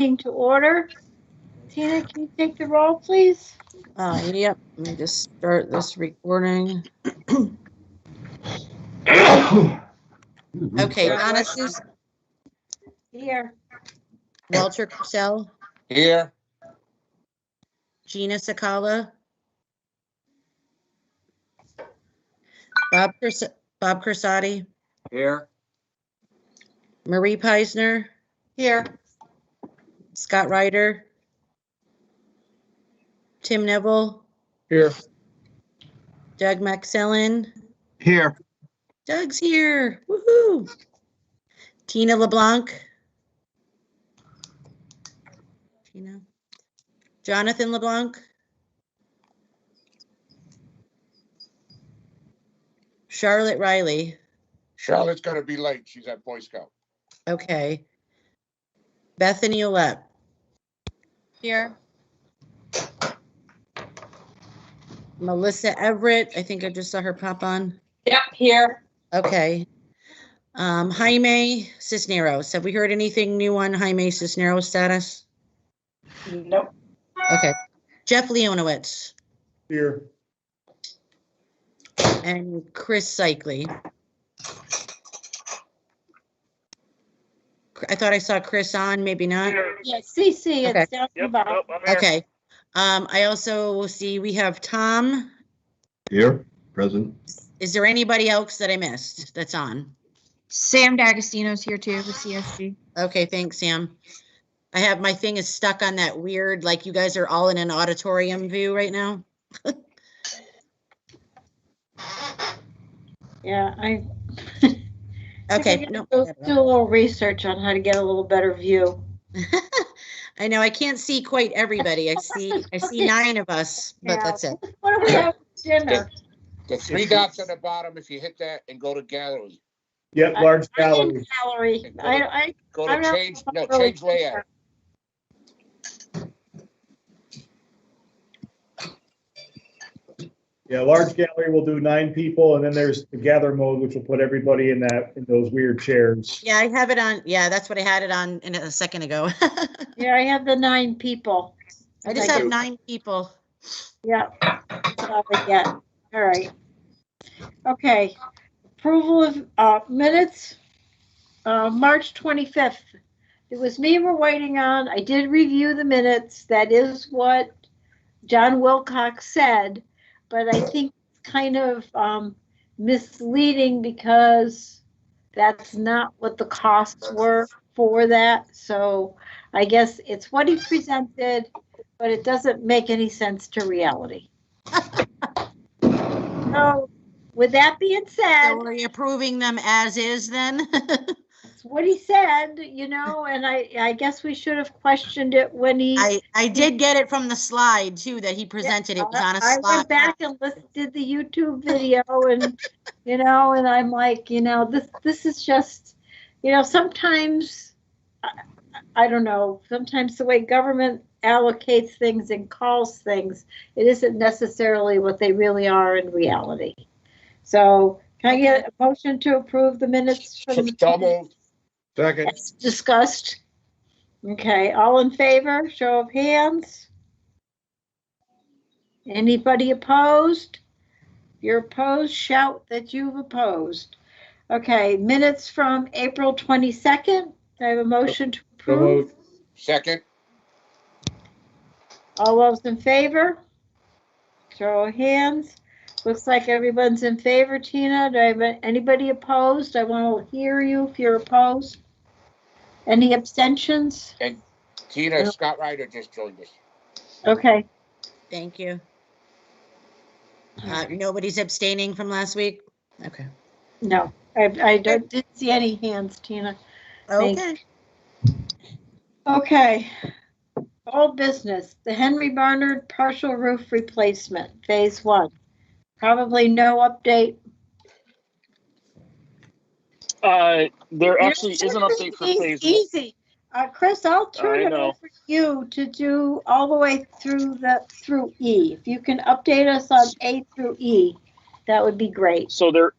meeting to order. Tina, can you take the roll, please? Yep. Let me just start this recording. Okay, Donna Seuss, Here. Walter Purcell, Here. Gina Sakala, Bob Corsati, Here. Marie Peisner, Here. Scott Ryder, Tim Neville, Here. Doug Maxellin. Here. Doug's here. Woohoo! Tina LeBlanc. Tina. Jonathan LeBlanc. Charlotte Riley. Charlotte's gonna be late. She's at Boy Scout. Okay. Bethany Olet. Here. Melissa Everett. I think I just saw her pop on. Yep, here. Okay. Jaime Cisneros. Have we heard anything new on Jaime Cisneros' status? Nope. Okay. Jeff Leonowitz Here. and Chris Cycli. I thought I saw Chris on, maybe not. Yeah, CC, Okay. it's down the bottom. Okay. I also see we have Tom. Here, present. Is there anybody else that I missed that's on? Sam D'Agostino's here too with CSG. Okay, thanks, Sam. I have my thing is stuck on that weird, like you guys are all in an auditorium view right now. Yeah, Okay, I no. do a little research on how to get a little better view. I know I can't see quite everybody. I see 9 of us, but Yeah. that's it. What do we have for dinner? The 3 dots on the bottom, if you hit that and go to gallery. Yep, large I'm in gallery. gallery. I Go I'm to not change, no, really change layout. Yeah, large gallery will do 9 people, and then there's the gather mode, which will put everybody in those weird chairs. Yeah, I have it on. Yeah, that's what I had it on in a second ago. Yeah, I have the 9 people. I just have 9 people. Yeah, that's all I get. All right. Okay. Approval of minutes, March 25th. It was me we're waiting on. I did review the minutes. That is what John Wilcox said, but I think it's kind of misleading because that's not what the costs were for that. So I guess it's what he presented, but it doesn't make any sense to reality. So with that being said, So are you approving them as is then? that's what he said, and I guess we should have questioned it when he. I did get it from the slide too that he presented. It was on a I slide. went back and did the YouTube video and, and I'm like, this is just, sometimes, I don't know, sometimes the way government allocates things and calls things, it isn't necessarily what they really are in reality. So can I get a motion to approve the minutes from So moved. Second. as discussed? Okay, all in favor, show of hands. Anybody opposed? If you're opposed, shout that you've opposed. Okay, minutes from April 22nd. I have a motion to approve. Second. All those in favor? Show of hands. Looks like everyone's in favor, Tina. Do I have anybody opposed? I want to hear you if you're opposed. Any abstentions? And Tina, Scott Ryder just joined us. Okay. Thank you. Nobody's abstaining from last week? Okay. No, I didn't see any hands, Tina. Okay. Okay. Old business, the Henry Barnard partial roof replacement, phase 1. Probably no update. There actually is an update for phase 1. Easy. Chris, I'll turn I it know. over to you to do all the way through E. If you can update us on A through E, that would be great. So there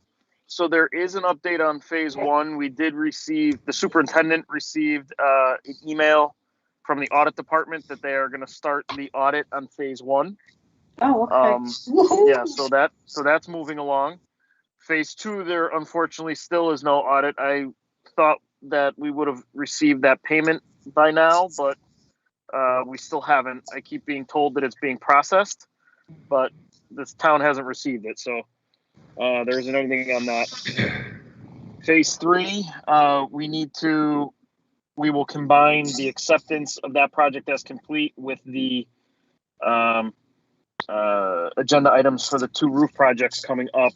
is an update on phase 1. We did receive, the superintendent received an email from the audit department that they are going to start the audit on phase 1. Oh, okay. Yeah, so that's moving along. Phase 2, there unfortunately still is no audit. I thought that we would have received that payment by now, but we still haven't. I keep being told that it's being processed, but this town hasn't received it, so there isn't anything on that. Phase 3, we will combine the acceptance of that project as complete with the agenda items for the 2 roof projects coming up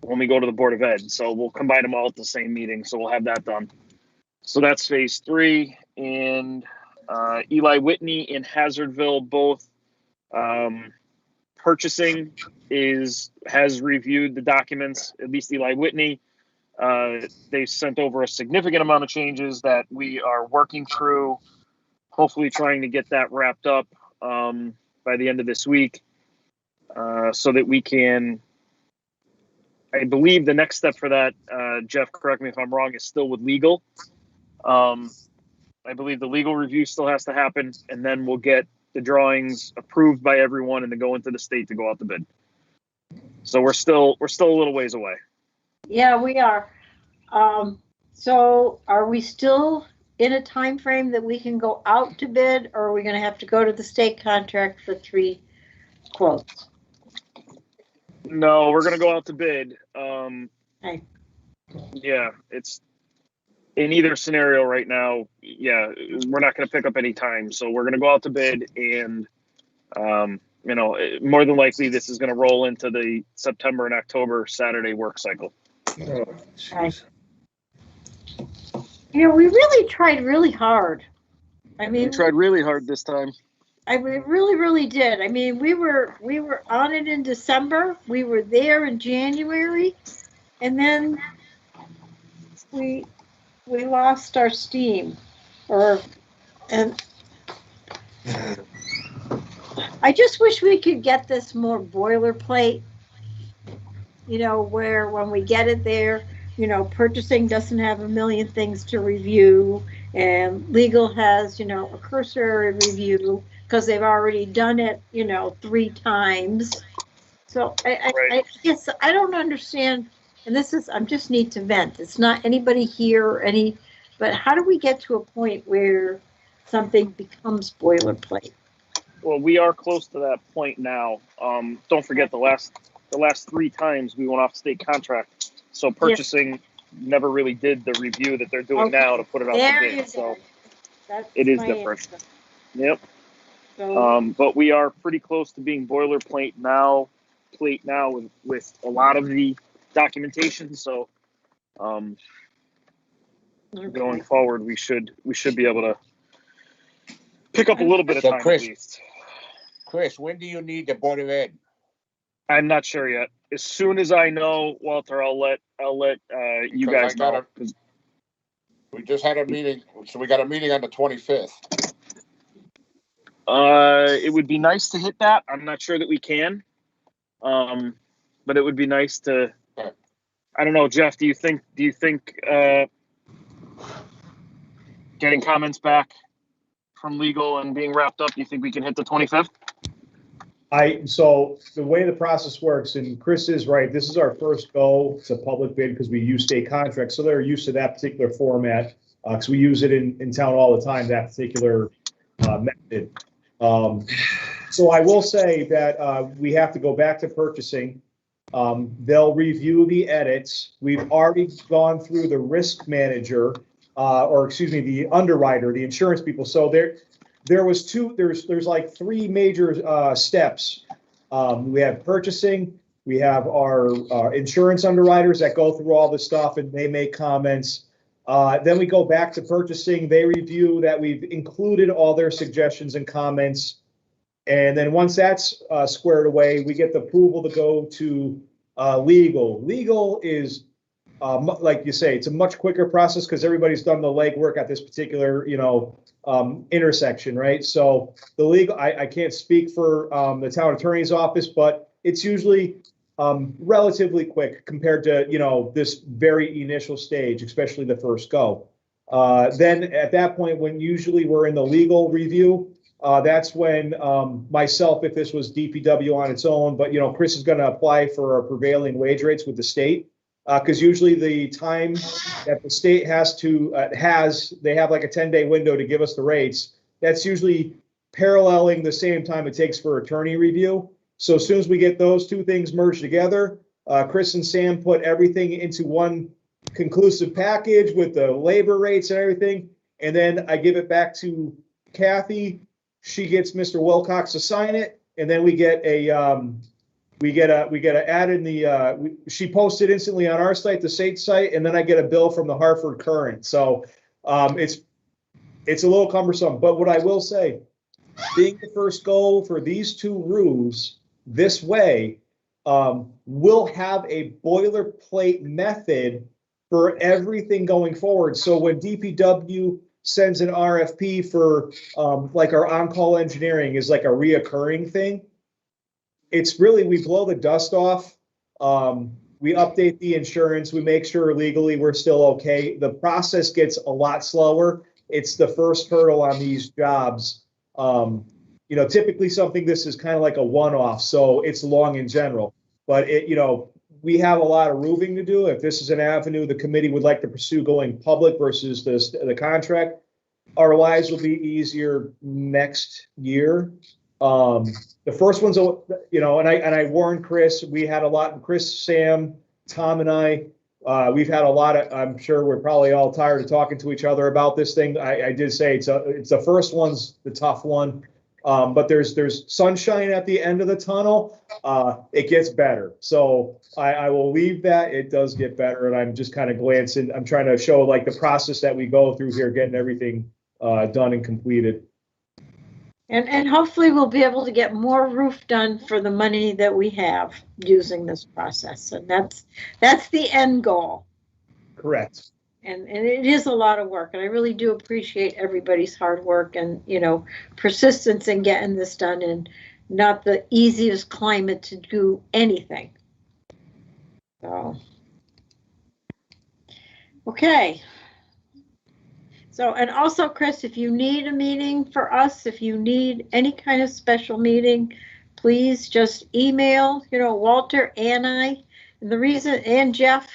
when we go to the Board of Ed. So we'll combine them all at the same meeting. So we'll have that done. So that's phase 3. And Eli Whitney and Hazardville both purchasing has reviewed the documents, at least Eli Whitney. They sent over a significant amount of changes that we are working through, hopefully trying to get that wrapped up by the end of this week, so that we can, I believe the next step for that, Jeff, correct me if I'm wrong, is still with legal. I believe the legal review still has to happen, and then we'll get the drawings approved by everyone and then go into the state to go out to bid. So we're still a little ways away. Yeah, we are. So are we still in a time frame that we can go out to bid, or are we going to have to go to the state contract for 3 quotes? No, we're going to go out to bid. Okay. Yeah, it's in either scenario right now. Yeah, we're not going to pick up any time. So we're going to go out to bid, and, more than likely this is going to roll into the September and October Saturday work cycle. Oh, jeez. We really tried really hard. I We mean, tried really hard this time. we really, really did. I mean, we were on it in December. We were there in January, and then we lost our steam. And I just wish we could get this more boilerplate. Where when we get it there, purchasing doesn't have a million things to review, and legal has, a cursory review because they've already done it, 3 times. So I guess I don't understand, and I just need to vent. It's not anybody here or but how do we get to a point where something becomes boilerplate? Well, we are close to that point now. Don't forget the last 3 times we went off state contract. So purchasing never really did the review that they're doing now to put it out to bid. So it is different. Answer. Yep. So, But we are pretty close to being boilerplate now with a lot of the documentation. So going forward, we should be able to pick up a little bit of So, time Chris- at least. Chris, when do you need the Board of Ed? I'm not sure yet. As soon as I know, Walter, I'll let you Because guys know. We just had a meeting, so we got a meeting on the 25th. It would be nice to hit that. I'm not sure that we can. But it would be nice to. Okay. I don't know, Jeff. Do you think getting comments back from legal and being wrapped up, do you think we can hit the 25th? So the way the process works, and Chris is right, this is our first go. It's a public bid because we use state contracts, so they're used to that particular format because we use it in town all the time, that particular method. So I will say that we have to go back to purchasing. They'll review the edits. We've already gone through the risk manager, the underwriter, the insurance people. So there's like 3 major steps. We have purchasing, we have our insurance underwriters that go through all this stuff and they make comments. Then we go back to purchasing, they review that we've included all their suggestions and comments. And then once that's squared away, we get the approval to go to legal. Legal is, like you say, it's a much quicker process because everybody's done the legwork at this particular, intersection, right? So the legal, I can't speak for the town attorney's office, but it's usually relatively quick compared to, this very initial stage, especially the first go. Then at that point, when usually we're in the legal review, that's when myself, if this was DPW on its own, but Chris is going to apply for our prevailing wage rates with the state. Because usually the time that the state has to, they have like a 10-day window to give us the rates. That's usually paralleling the same time it takes for attorney review. So as soon as we get those two things merged together, Chris and Sam put everything into one conclusive package with the labor rates and everything. And then I give it back to Kathy. She gets Mr. Wilcox to sign it. And then we get a add in the, she posted instantly on our site, the state site, and then I get a bill from the Hartford Current. So it's a little cumbersome, but what I will say, being the first goal for these two roofs this way, we'll have a boilerplate method for everything going forward. So when DPW sends an RFP for like our on-call engineering is like a reoccurring thing. It's really, we blow the dust off. We update the insurance. We make sure legally we're still okay. The process gets a lot slower. It's the first hurdle on these jobs. Typically something this is kind of like a one-off, so it's long in general. But we have a lot of roofing to do. If this is an avenue the committee would like to pursue going public versus the contract, our lives will be easier next year. The first one's, and I warned Chris, we had a lot, Chris, Sam, Tom, and I, we've had a lot of, I'm sure we're probably all tired of talking to each other about this thing. I did say it's the first one's the tough one. But there's sunshine at the end of the tunnel. It gets better. So I will leave that. It does get better. And I'm just kind of glancing. I'm trying to show like the process that we go through here, getting everything done and completed. And hopefully we'll be able to get more roof done for the money that we have using this process. And that's the end goal. Correct. And it is a lot of work, and I really do appreciate everybody's hard work and, persistence in getting this done, and not the easiest climate to do anything. So, okay. So, and also, Chris, if you need a meeting for us, if you need any kind of special meeting, please just email, Walter and I. And the reason, and Jeff,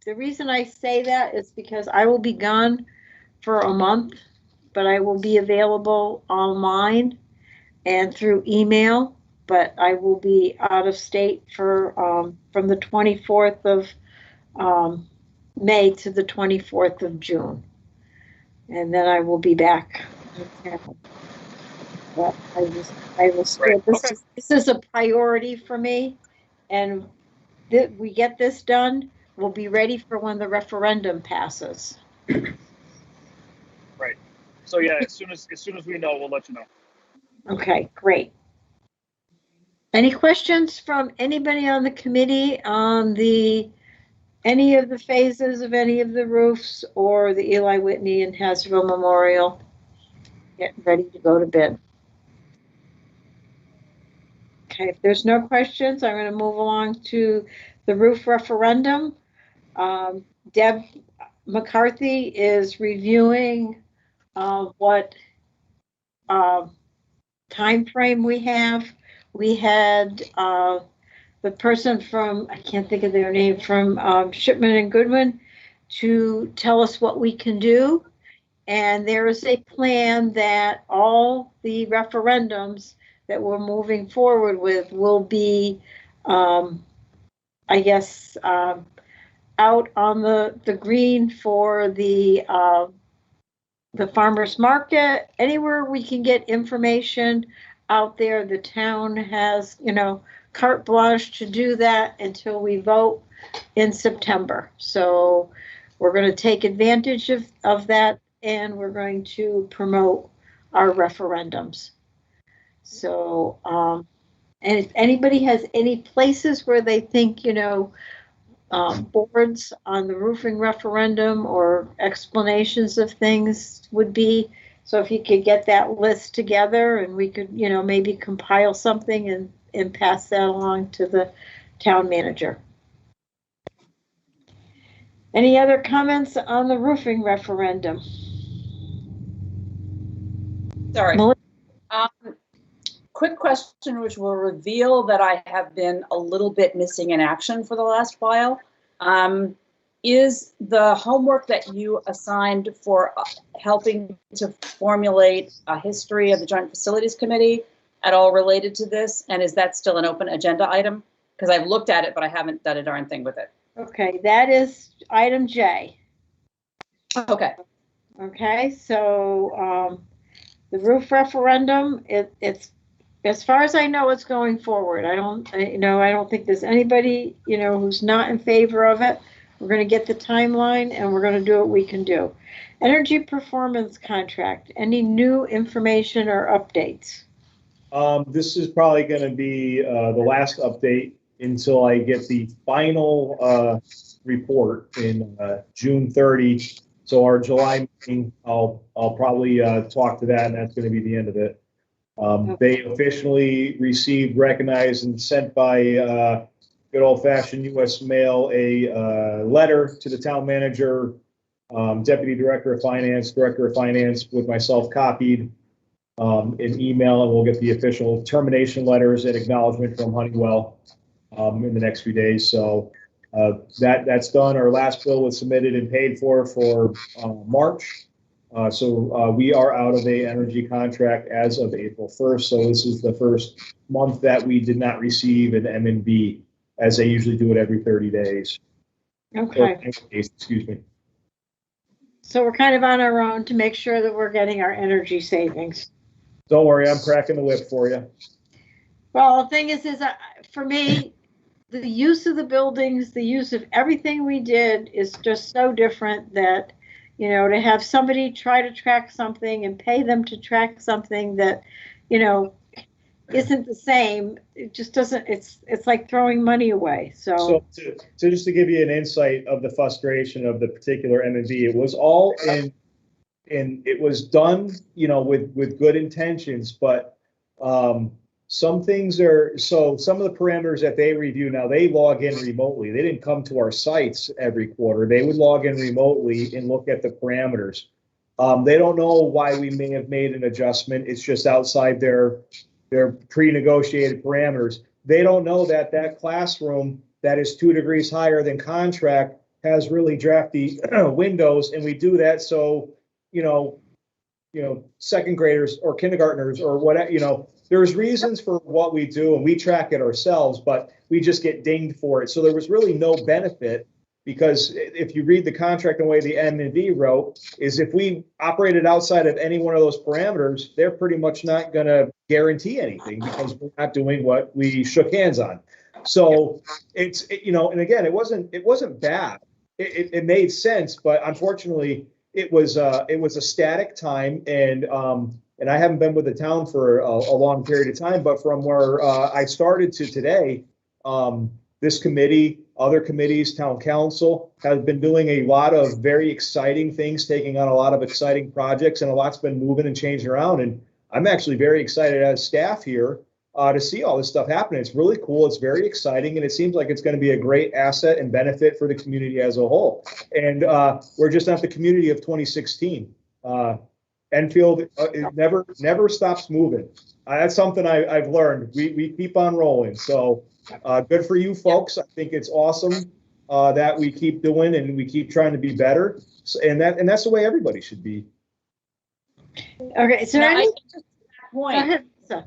the reason I say that is because I will be gone for a month, but I will be available online and through email, but I will be out of state for from the 24th of May to the 24th of June. And then I will be back. But I will still, this is a priority for me, and we get this done. We'll be ready for when the referendum passes. Right. So yeah, as soon as we know, we'll let you know. Okay, great. Any questions from anybody on the committee on any of the phases of any of the roofs or the Eli Whitney and Hazardville Memorial getting ready to go to bid? Okay, if there's no questions, I'm going to move along to the roof referendum. Deb McCarthy is reviewing what time frame we have. We had the person from, I can't think of their name, from Shipman and Goodwin to tell us what we can do. And there is a plan that all the referendums that we're moving forward with will be, I guess, out on the green for the farmers market. Anywhere we can get information out there, the town has, carte blanche to do that until we vote in September. So we're going to take advantage of that, and we're going to promote our referendums. So, and if anybody has any places where they think, boards on the roofing referendum or explanations of things would be, so if you could get that list together and we could, maybe compile something and pass that along to the town manager. Any other comments on the roofing referendum? Sorry. Melissa? Quick question, which will reveal that I have been a little bit missing in action for the last while. Is the homework that you assigned for helping to formulate a history of the Joint Facilities Committee at all related to this? And is that still an open agenda item? Because I've looked at it, but I haven't done a darn thing with it. Okay, that is item J. Okay. Okay, so the roof referendum, it's, as far as I know, it's going forward. I don't think there's anybody, who's not in favor of it. We're going to get the timeline and we're going to do what we can do. Energy performance contract, any new information or updates? This is probably going to be the last update until I get the final report in June 30. So our July meeting, I'll probably talk to that, and that's going to be the end of it. They officially received, recognized, and sent by good old-fashioned U.S. mail a letter to the town manager, deputy director of finance, director of finance, with myself copied, an email, and we'll get the official termination letters and acknowledgement from Honeywell in the next few days. So that's done. Our last bill was submitted and paid for March. So we are out of the energy contract as of April 1st. So this is the first month that we did not receive an M&B, as they usually do it every 30 days. Okay, Excuse me. so we're kind of on our own to make sure that we're getting our energy savings. Don't worry, I'm cracking the whip for you. Well, the thing is for me, the use of the buildings, the use of everything we did is just so different that, to have somebody try to track something and pay them to track something that, isn't the same. It just doesn't, it's like throwing money away. So to just to give you an insight of the frustration of the particular M&B, it was all in it was done, with good intentions, but some things some of the parameters that they review now, they log in remotely. They didn't come to our sites every quarter. They would log in remotely and look at the parameters. They don't know why we may have made an adjustment. It's just outside their pre-negotiated parameters. They don't know that classroom that is 2 degrees higher than contract has really drafty windows, and we do that so, second graders or kindergartners or whatever, there's reasons for what we do, and we track it ourselves, but we just get dinged for it. So there was really no benefit, because if you read the contract, the way the M&V wrote is if we operated outside of any one of those parameters, they're pretty much not going to guarantee anything because we're not doing what we shook hands on. So and again, it wasn't bad. It made sense, but unfortunately, it was a static time, and I haven't been with the town for a long period of time, but from where I started to today, this committee, other committees, town council have been doing a lot of very exciting things, taking on a lot of exciting projects, and a lot's been moving and changing around. And I'm actually very excited as staff here to see all this stuff happening. It's really cool. It's very exciting, and it seems like it's going to be a great asset and benefit for the community as a whole. And we're just not the community of 2016. Enfield never stops moving. That's something I've learned. We keep on rolling. So good for you folks. I think it's awesome that we keep doing and we keep trying to be better. And that's the way everybody should be. Okay, so Now, any, just to that go point, ahead, Lisa.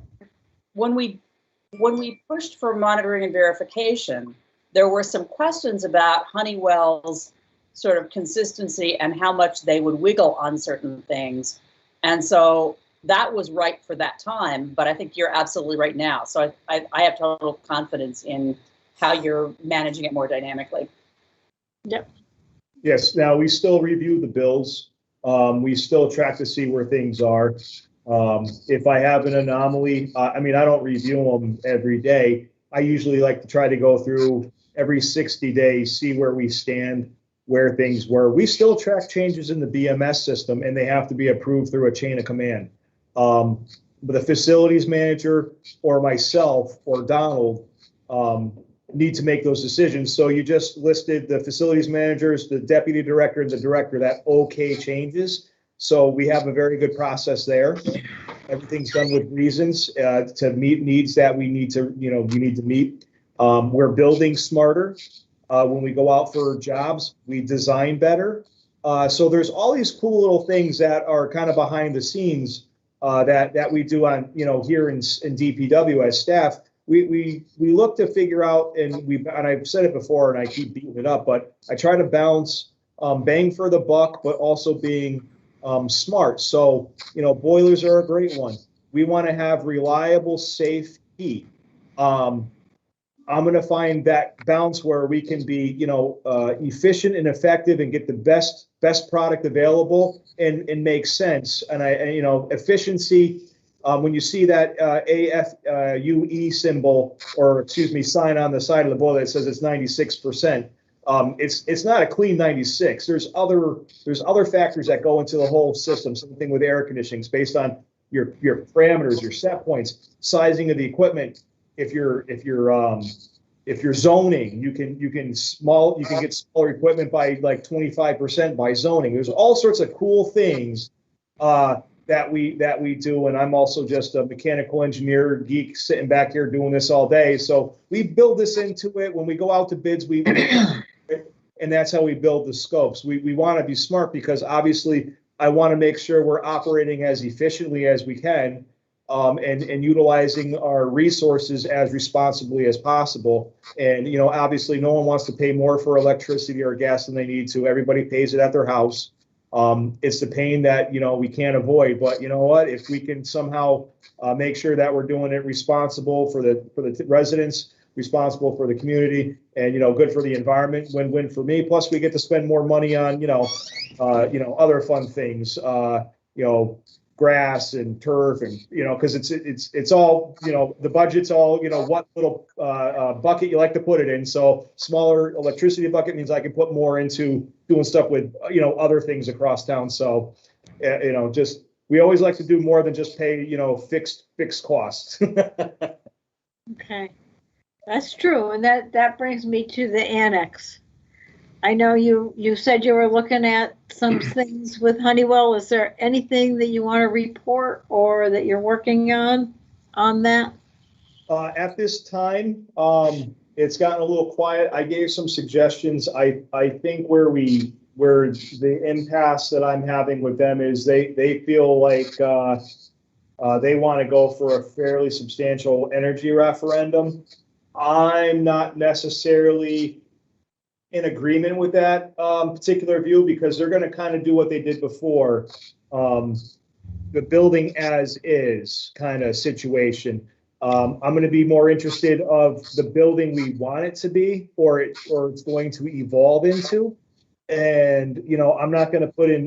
when we pushed for monitoring and verification, there were some questions about Honeywell's sort of consistency and how much they would wiggle on certain things. And so that was right for that time, but I think you're absolutely right now. So I have total confidence in how you're managing it more dynamically. Yep. Yes, now we still review the bills. We still track to see where things are. If I have an anomaly, I don't review them every day. I usually like to try to go through every 60 days, see where we stand, where things were. We still track changes in the BMS system, and they have to be approved through a chain of command. But the facilities manager or myself or Donald need to make those decisions. So you just listed the facilities managers, the deputy director, and the director, that okay changes. So we have a very good process there. Everything's done with reasons to meet needs that we need to, we need to meet. We're building smarter. When we go out for jobs, we design better. So there's all these cool little things that are kind of behind the scenes that we do on, here in DPW as staff. We look to figure out, and I've said it before, and I keep beating it up, but I try to balance bang for the buck, but also being smart. So, boilers are a great one. We want to have reliable, safe heat. I'm going to find that balance where we can be, efficient and effective and get the best product available and make sense. And efficiency. When you see that AFUE symbol, or sign on the side of the boiler that says it's 96%, it's not a clean 96. There's other factors that go into the whole system. Same thing with air conditioning. It's based on your parameters, your set points, sizing of the equipment. If you're zoning, you can get smaller equipment by like 25% by zoning. There's all sorts of cool things that we do, and I'm also just a mechanical engineer geek sitting back here doing this all day. So we build this into it. When we go out to bids, and that's how we build the scopes. We want to be smart, because obviously I want to make sure we're operating as efficiently as we can, and utilizing our resources as responsibly as possible. And, obviously no one wants to pay more for electricity or gas than they need to. Everybody pays it at their house. It's the pain that, we can't avoid, but you know what, if we can somehow make sure that we're doing it responsible for the residents, responsible for the community, and, good for the environment, win-win for me. Plus we get to spend more money on, other fun things, grass and turf, and, cause it's all, the budget's all, what little bucket you like to put it in. So smaller electricity bucket means I can put more into doing stuff with, other things across town. So, we always like to do more than just pay, fixed costs. Okay, that's true. And that brings me to the annex. I know you said you were looking at some things with Honeywell. Is there anything that you want to report or that you're working on that? At this time, it's gotten a little quiet. I gave some suggestions. I think where the impasse that I'm having with them is they feel like they want to go for a fairly substantial energy referendum. I'm not necessarily in agreement with that particular view, because they're going to kind of do what they did before, the building as is kind of situation. I'm going to be more interested of the building we want it to be, or it's going to evolve into. And, I'm not going to put in,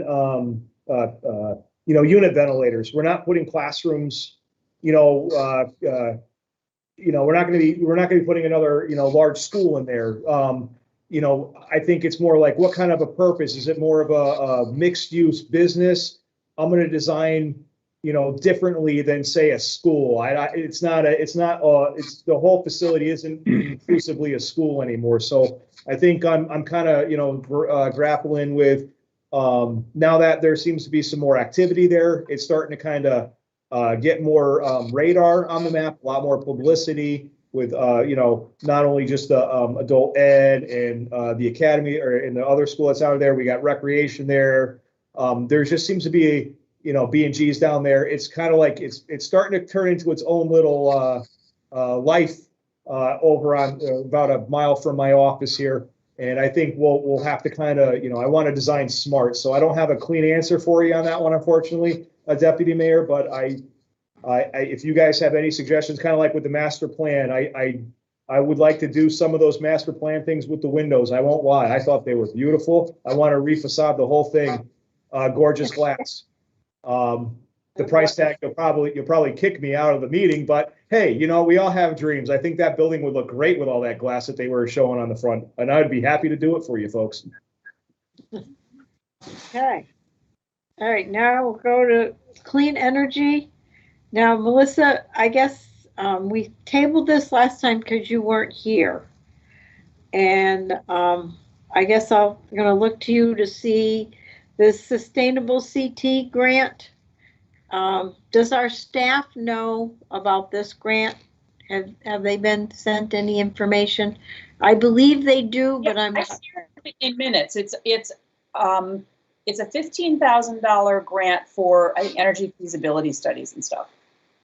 unit ventilators. We're not putting classrooms, we're not going to be putting another, large school in there. I think it's more like, what kind of a purpose? Is it more of a mixed use business? I'm going to design, differently than say a school. It's the whole facility isn't inclusively a school anymore. So I think I'm kind of, grappling with, now that there seems to be some more activity there, it's starting to kind of get more radar on the map, a lot more publicity with, not only just the adult ed and the academy or in the other school that's out there. We got recreation there. There just seems to be B&Gs down there. It's kind of like it's starting to turn into its own little life over on about a mile from my office here. And I think we'll have to kind of, I want to design smart. So I don't have a clean answer for you on that one, unfortunately, Deputy Mayor. But if you guys have any suggestions, kind of like with the master plan, I would like to do some of those master plan things with the windows. I won't lie. I thought they were beautiful. I want to refacade the whole thing. Gorgeous glass. The price tag, you'll probably kick me out of the meeting, but hey, we all have dreams. I think that building would look great with all that glass that they were showing on the front, and I'd be happy to do it for you folks. Okay. All right, now we'll go to clean energy. Now, Melissa, I guess we tabled this last time because you weren't here. And I guess I'm gonna look to you to see this Sustainable CT grant. Does our staff know about this grant? Have they been sent any information? I believe they do, but I'm I not. shared it in minutes. It's a $15,000 grant for, I think, energy feasibility studies and stuff.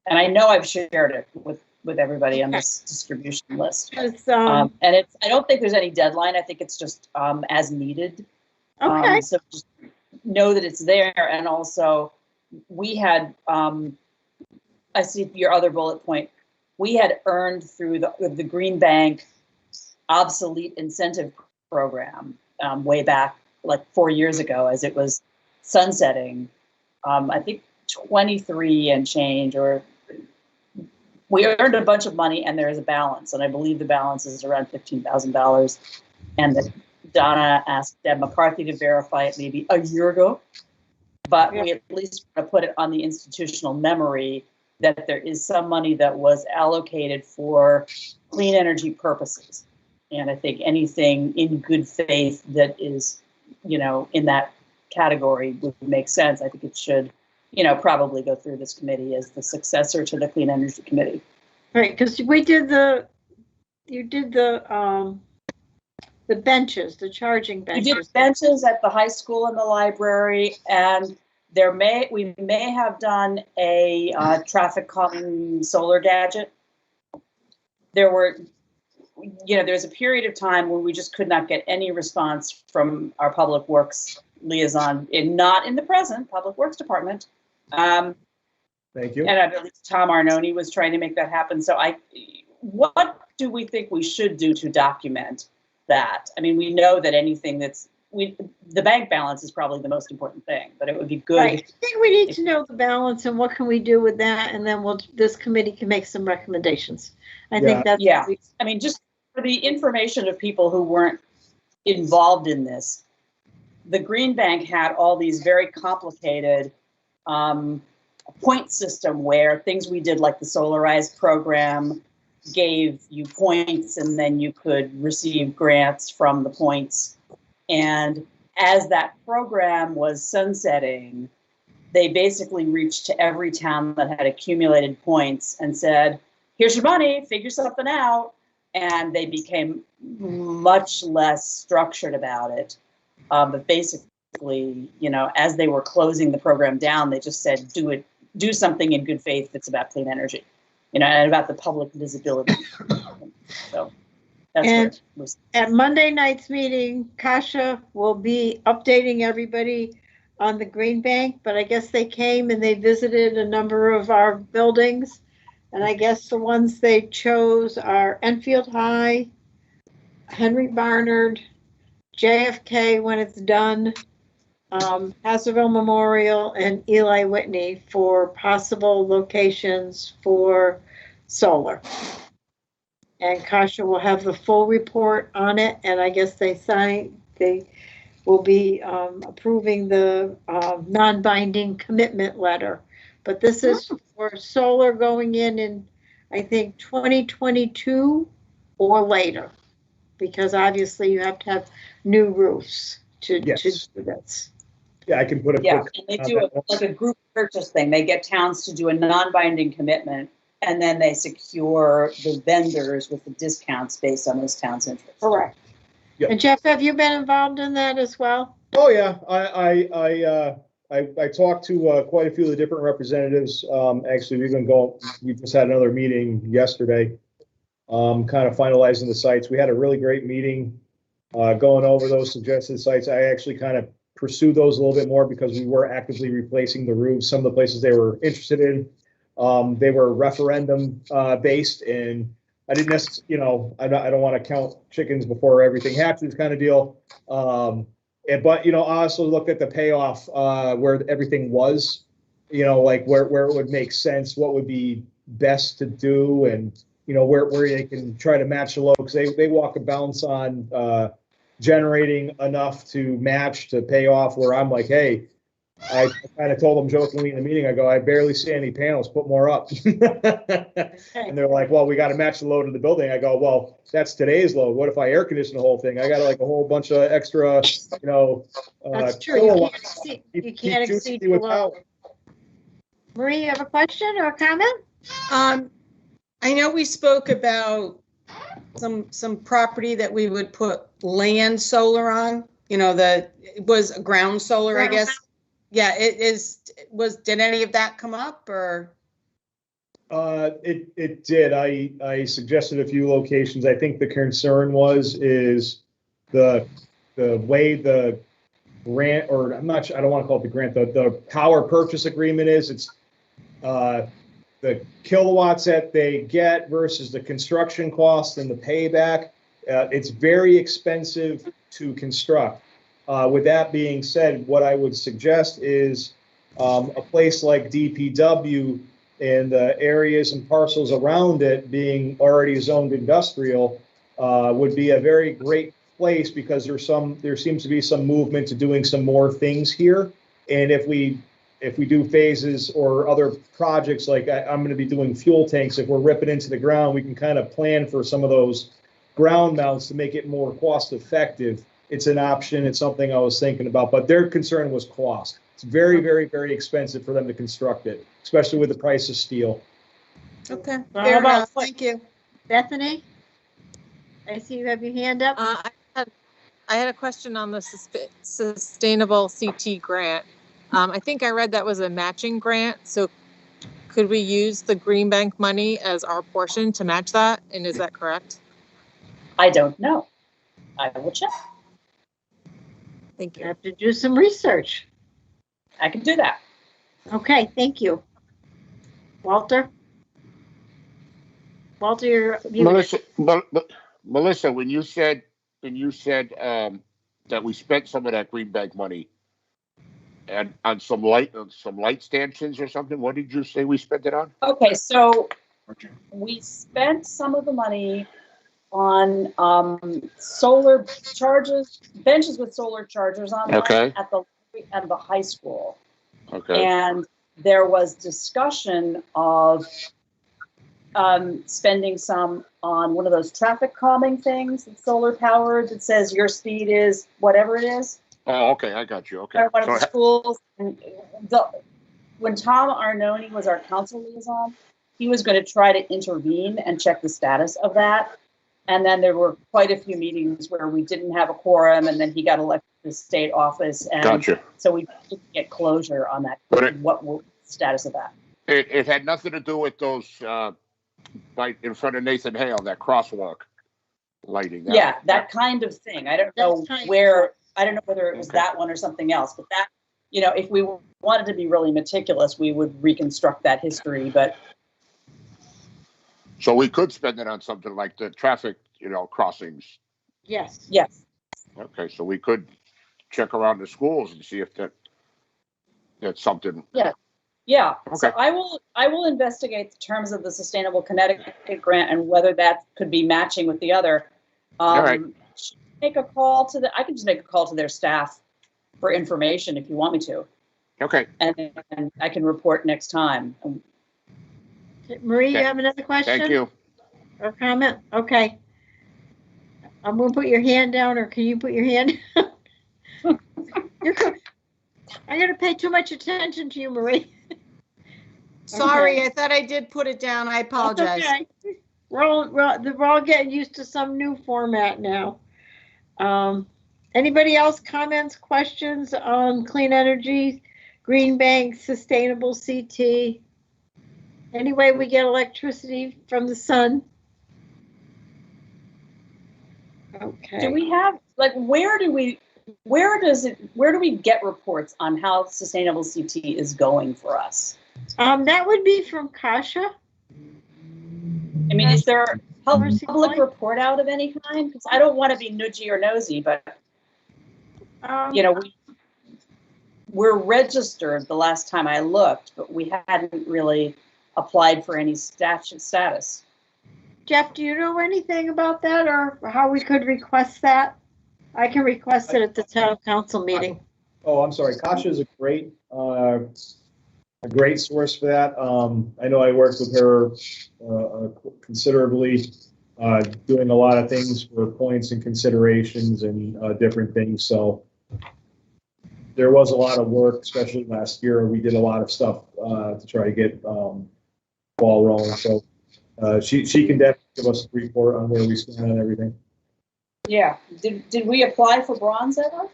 And I know I've shared it with everybody on this distribution list. It's, And it's, I don't think there's any deadline. I think it's just as needed. okay, So just know that it's there. And also, we had, I see your other bullet point. We had earned through the Green Bank obsolete incentive program way back like 4 years ago as it was sunsetting. I think 23 and change, or we earned a bunch of money and there is a balance. And I believe the balance is around $15,000. And that Donna asked Deb McCarthy to verify it maybe a year ago. But we at least want to put it on the institutional memory that there is some money that was allocated for clean energy purposes. And I think anything in good faith that is, in that category would make sense. I think it should, probably go through this committee as the successor to the Clean Energy Committee. right, because you did the benches, the charging We benches. did benches at the high school and the library, and we may have done a traffic calming solar gadget. There's a period of time when we just could not get any response from our public works liaison, not in the present public works department. Thank you. And I believe Tom Arnone was trying to make that happen. So what do we think we should do to document that? I mean, we know that anything the bank balance is probably the most important thing, but it would be good. Right. I think we need to know the balance and what can we do with that, and then this committee can make some recommendations. I think that's. Yeah. I mean, just for the information of people who weren't involved in this, the Green Bank had all these very complicated point system where things we did like the Solarize program gave you points and then you could receive grants from the points. And as that program was sunsetting, they basically reached to every town that had accumulated points and said, here's your money, figure something out. And they became much less structured about it. But basically, as they were closing the program down, they just said, do something in good faith that's about clean energy, and about the public visibility. So that's where it was. At Monday night's meeting, Kasha will be updating everybody on the Green Bank, but I guess they came and they visited a number of our buildings. And I guess the ones they chose are Enfield High, Henry Barnard, JFK when it's done, Hazardville Memorial, and Eli Whitney for possible locations for solar. And Kasha will have the full report on it, and I guess they will be approving the non-binding commitment letter. But this is for solar going in I think 2022 or later, because obviously you have to have new roofs to do this. Yeah, I can put a Yeah, quick. and they do like a group purchase thing. They get towns to do a non-binding commitment, and then they secure the vendors with the discounts based on those towns' interests. Correct. Yep. And Jeff, have you been involved in that as well? Oh, yeah, I talked to quite a few of the different representatives. Actually, we just had another meeting yesterday, kind of finalizing the sites. We had a really great meeting, going over those suggested sites. I actually kind of pursued those a little bit more because we were actively replacing the roofs. Some of the places they were interested in, they were referendum based, and I didn't necessarily, I don't want to count chickens before everything hatches kind of deal. But I also looked at the payoff where everything was, like where it would make sense, what would be best to do, and where they can try to match the load, because they walk a balance on generating enough to match to pay off. Where I'm like, hey, I kind of told them jokingly in the meeting, I go, I barely see any panels, put more up. And they're like, well, we got to match the load of the building. I go, well, that's today's load. What if I air condition the whole thing? I got like a whole bunch of extra, That's true. You can't kilowatts. exceed, Keep- you keep can't juicing exceed me the with load. power. Marie, you have a question or a comment? I know we spoke about some property that we would put land solar on, it was ground solar, I Ground guess. Yeah, did any of that come up or? It did. I suggested a few locations. I think the concern is the way the grant, or I'm not sure, I don't want to call it the grant, the power purchase agreement is, it's the kilowatts that they get versus the construction cost and the payback. It's very expensive to construct. With that being said, what I would suggest is a place like DPW and the areas and parcels around it being already zoned industrial would be a very great place, because there seems to be some movement to doing some more things here. And if we do phases or other projects, like I'm going to be doing fuel tanks, if we're ripping into the ground, we can kind of plan for some of those ground mounts to make it more cost effective. It's an option. It's something I was thinking about, but their concern was cost. It's very, very, very expensive for them to construct it, especially with the price of steel. Okay, Well, fair how about- enough. Thank you. Bethany? I see you have your hand up. I had a question on the Sustainable CT grant. I think I read that was a matching grant. So could we use the Green Bank money as our portion to match that? And is that correct? I don't know. I will check. Thank You you. have to do some research. I can do that. Okay, thank you. Walter? Walter, you're muted. Melissa, when you said that we spent some of that Green Bank money and on some light stanchions or something, what did you say we spent it on? Okay, so we spent some of the money on solar chargers, benches with solar chargers on them Okay. at the high school. Okay. And there was discussion of spending some on one of those traffic calming things that's solar powered that says your speed is whatever it is. Oh, okay, I got you. Okay. At one of the So, schools. And when Tom Arnone was our council liaison, he was going to try to intervene and check the status of that. And then there were quite a few meetings where we didn't have a quorum, and then he got elected to the state office. And gotcha. so we didn't get closure on that. But What was the status of that? it had nothing to do with those right in front of Nathan Hale, that crosswalk lighting. Yeah, that kind of thing. I don't know That's kind of- where, I don't know whether it was Okay. that one or something else, but that, if we wanted to be really meticulous, we would reconstruct that history, but So we could spend it on something like the traffic, crossings. Yes. yes. Okay, so we could check around the schools and see if that's something. Yeah, so Okay. I will investigate the terms of the Sustainable Connecticut grant and whether that could be matching with the other. All right. I can just make a call to their staff for information if you want me to, Okay. and I can report next time. Marie, you Okay. have another question? Thank you. Or comment? Okay. I'm gonna put your hand down, or can you put your hand? I'm gonna pay too much attention to you, Marie. Sorry, Okay. I thought I did put it down. I That's apologize. okay. We're all getting used to some new format now. Anybody else comments, questions on clean energy, Green Bank, sustainable CT? Any way we get electricity from the sun? Okay. Do we have, where do we get reports on how Sustainable CT is going for us? That would be from Kasha. I mean, is there a Mercy public Point? report out of any kind? Because I don't want to be nudgy or nosy, but we're registered the last time I looked, but we hadn't really applied for any status. Jeff, do you know anything about that, or how we could request that? I can request it at the town council meeting. Oh, I'm sorry. Kasha is a great a great source for that. I know I worked with her considerably, doing a lot of things for points and considerations and different things. So there was a lot of work, especially last year. We did a lot of stuff to try to get ball rolling. So she can definitely give us a report on where we stand on everything. Yeah. Did we apply for bronze ever?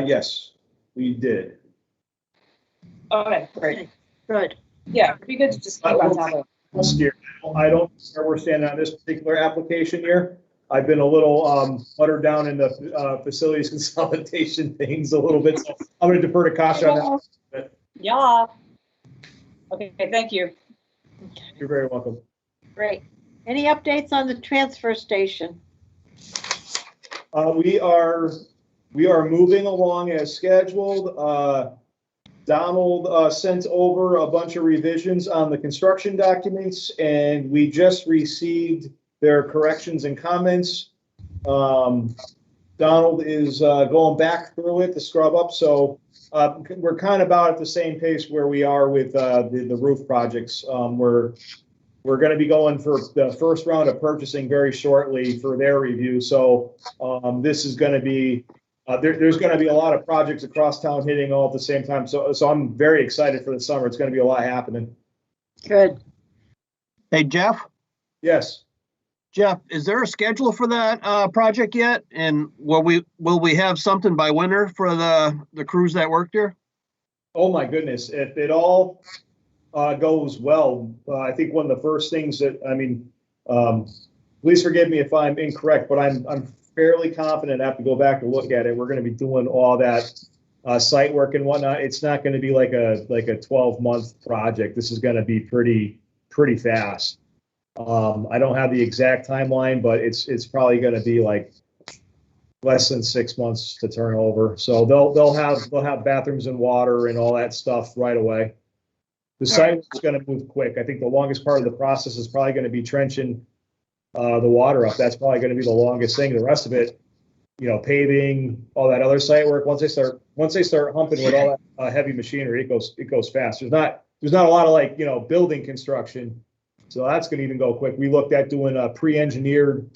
Yes, we did. Okay, great. Good. Yeah, it'd be good to just keep on top of it. Last year, I don't know where we're standing on this particular application here. I've been a little buttered down in the facilities consolidation things a little bit, so I'm going to defer to Kasha on that. Yeah. Okay, thank you. You're very welcome. Great. Any updates on the transfer station? We are moving along as scheduled. Donald sent over a bunch of revisions on the construction documents, and we just received their corrections and comments. Donald is going back through it to scrub up, so we're kind of about at the same pace where we are with the roof projects. We're going to be going for the first round of purchasing very shortly for their review. So this is going to be, there's going to be a lot of projects across town hitting all at the same time. So I'm very excited for the summer. It's going to be a lot happening. Good. Hey, Jeff? Yes. Jeff, is there a schedule for that project yet? And will we have something by winter for the crews that work there? Oh my goodness. If it all goes well, I think one of the first things that, please forgive me if I'm incorrect, but I'm fairly confident I have to go back and look at it. We're going to be doing all that site work and whatnot. It's not going to be like a 12-month project. This is going to be pretty fast. I don't have the exact timeline, but it's probably going to be like less than 6 months to turn over. So they'll have bathrooms and water and all that stuff right away. The site is going to move quick. I think the longest part of the process is probably going to be trenching the water up. That's probably going to be the longest thing. The rest of it, paving, all that other site work. Once they start humping with all that heavy machinery, it goes fast. There's not a lot of building construction, so that's going to even go quick. We looked at doing pre-engineered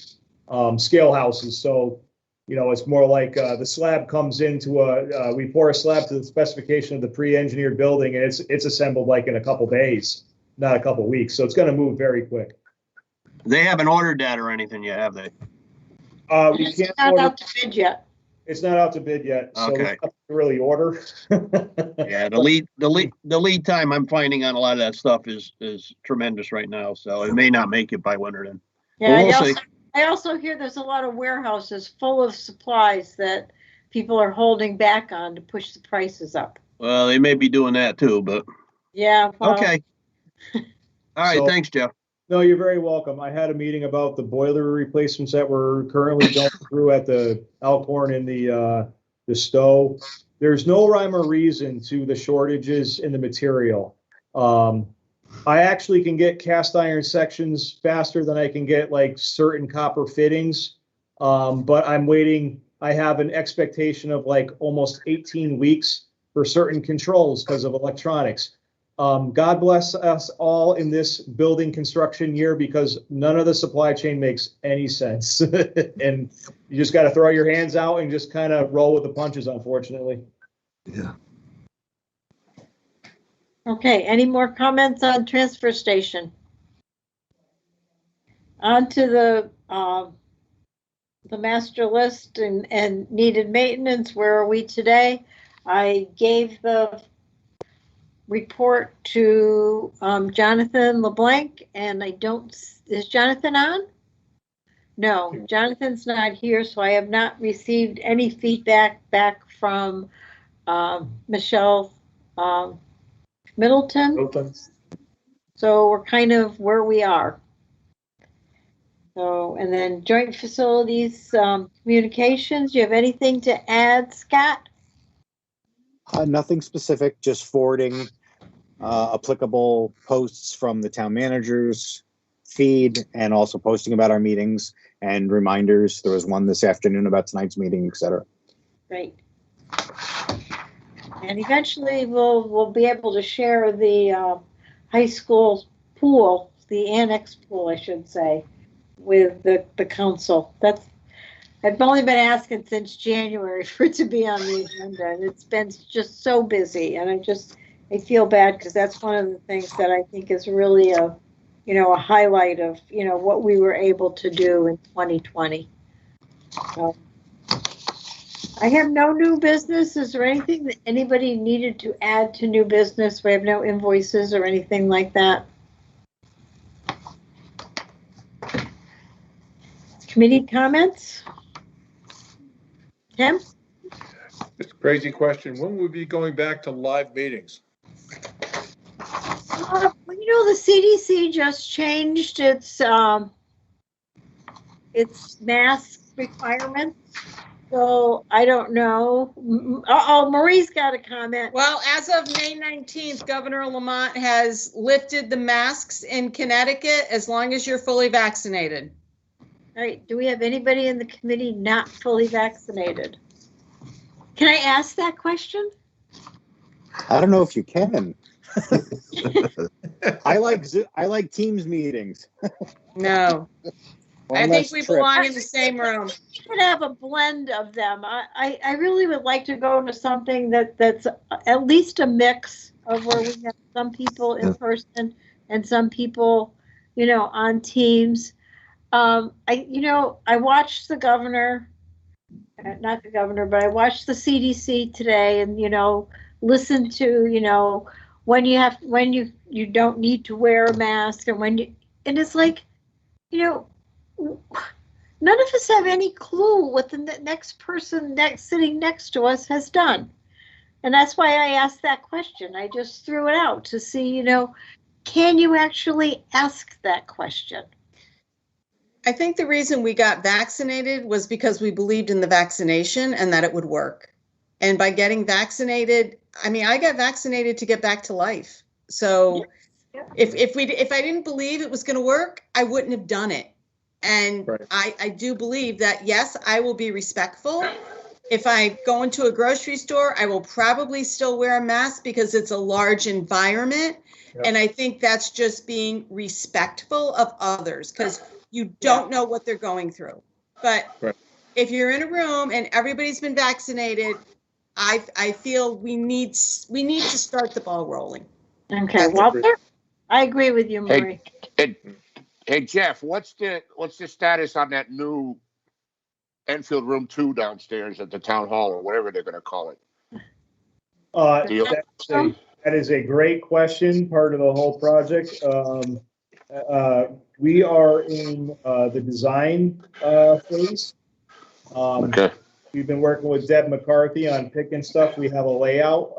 scale houses. So it's more like the slab comes into we pour a slab to the specification of the pre-engineered building, and it's assembled like in a couple days, not a couple weeks. So it's going to move very quick. They haven't ordered that or anything yet, have they? We It's can't not order. out to bid yet. It's not out to bid yet, so we Okay. have to really order. Yeah, the lead time I'm finding on a lot of that stuff is tremendous right now, so it may not make it by winter then. Yeah, We'll see. I also hear there's a lot of warehouses full of supplies that people are holding back on to push the prices up. Well, they may be doing that too, but Yeah. Well, okay. All right, So- thanks, Jeff. No, you're very welcome. I had a meeting about the boiler replacements that we're currently going through at the Alcorn and the Stowe. There's no rhyme or reason to the shortages in the material. I actually can get cast iron sections faster than I can get like certain copper fittings. But I'm waiting. I have an expectation of like almost 18 weeks for certain controls because of electronics. God bless us all in this building construction year because none of the supply chain makes any sense. And you just got to throw your hands out and just kind of roll with the punches, unfortunately. Yeah. okay, any more comments on transfer station? On to the master list and needed maintenance. Where are we today? I gave the report to Jonathan LeBlanc, and is Jonathan on? No, Jonathan's not here, so I have not received any feedback back from Michelle Middleton. So we're kind of where we are. So, and then joint facilities, communications, you have anything to add, Scott? Nothing specific, just forwarding applicable posts from the town manager's feed and also posting about our meetings and reminders. There was one this afternoon about tonight's meeting, etc. Great. And eventually we'll be able to share the high school pool, the annex pool, I should say, with the council. I've only been asking since January for it to be on the agenda, and it's been just so busy, and I feel bad because that's one of the things that I think is really a highlight of, what we were able to do in 2020. So, I have no new business. Is there anything that anybody needed to add to new business? We have no invoices or anything like that. Committee comments? Tim? It's a crazy question. When will we be going back to live meetings? The CDC just changed its mask requirements. So I don't know. Marie's got a comment. Well, as of May 19th, Governor Lamont has lifted the masks in Connecticut as long as you're fully vaccinated. All right. Do we have anybody in the committee not fully vaccinated? Can I ask that question? I don't know if you can. I like Teams meetings. No. I think we belong in the same room. We could have a blend of them. I really would like to go to something that's at least a mix of where we have some people in person and some people, on Teams. I watched the governor, not the governor, but I watched the CDC today, and listened to when you don't need to wear a mask, and it's like, none of us have any clue what the next person sitting next to us has done. And that's why I asked that question. I just threw it out to see, can you actually ask that question? I think the reason we got vaccinated was because we believed in the vaccination and that it would work. And by getting vaccinated, I got vaccinated to get back to life. So if I didn't believe it was going to work, I wouldn't have done it. And right. I do believe that, yes, I will be respectful. If I go into a grocery store, I will probably still wear a mask because it's a large environment. Yep. And I think that's just being respectful of others because you don't know what they're going through. But right. If you're in a room and everybody's been vaccinated, I feel we need to start the ball rolling. Okay, Walter, I agree with you, Marie. Hey Jeff, what's the status on that new Enfield Room 2 downstairs at the town hall or whatever they're going to call it? That is a great question. Part of the whole project. We are in the design phase. Okay. We've been working with Deb McCarthy on picking stuff. We have a layout.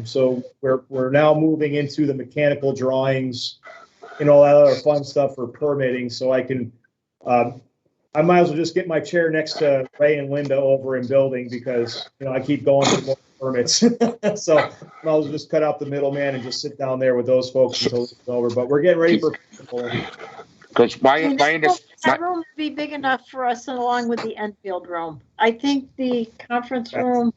So we're now moving into the mechanical drawings and all that other fun stuff for permitting. So I can, I might as well just get my chair next to Ray and Linda over in building because, I keep going for more permits. So I might as well just cut out the middleman and just sit down there with those folks until it's over. But we're getting ready for because that room would be big enough for us along with the Enfield room. I think the conference room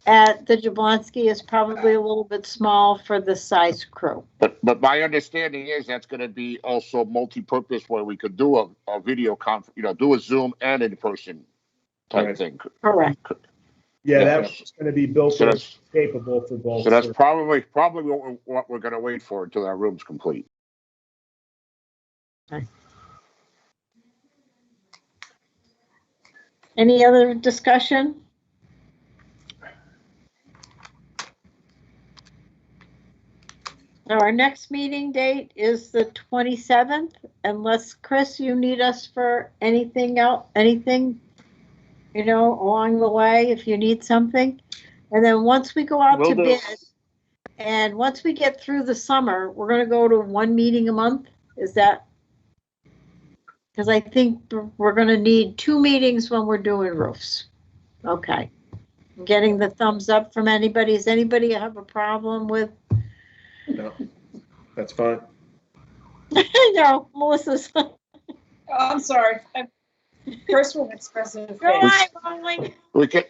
at the Jablonski is probably a little bit small for the size crew. But my understanding is that's going to be also multi-purpose where we could do a video conference, do a Zoom and in-person type thing. Correct. Yeah, that's going to be built so capable for both. So that's probably what we're going to wait for until our room's complete. Okay. Any other discussion? So our next meeting date is the 27th, unless Chris, you need us for anything else, along the way, if you need something. And then once we go out to bid, and once we get through the summer, we're going to go to one meeting a month. Is that? Because I think we're going to need 2 meetings when we're doing roofs. Okay. I'm getting the thumbs up from anybody. Does anybody have a problem with? No, that's fine. No, Melissa's. Oh, I'm sorry. First one expressive. Go on, Molly. We can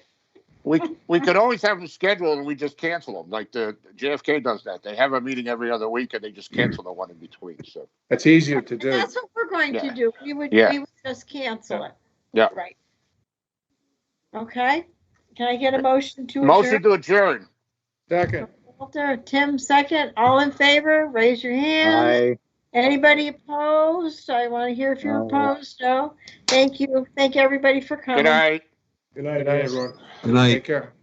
We could always have them scheduled and we just cancel them, like the JFK does that. They have a meeting every other week and they just cancel the one in between, so. That's easier to do. That's what we're going to Yeah. do. We would Yeah. just cancel it. Yeah. Right. Okay. Can I get a motion to Motion adjourn? to adjourn. Second. Walter, Tim, second. All in favor? Raise your hand. Anybody opposed? I want to hear if you're No. opposed. No. Thank you. Thank everybody for coming. Good night. Good night, Good night, guys. everyone. Good night. Take care.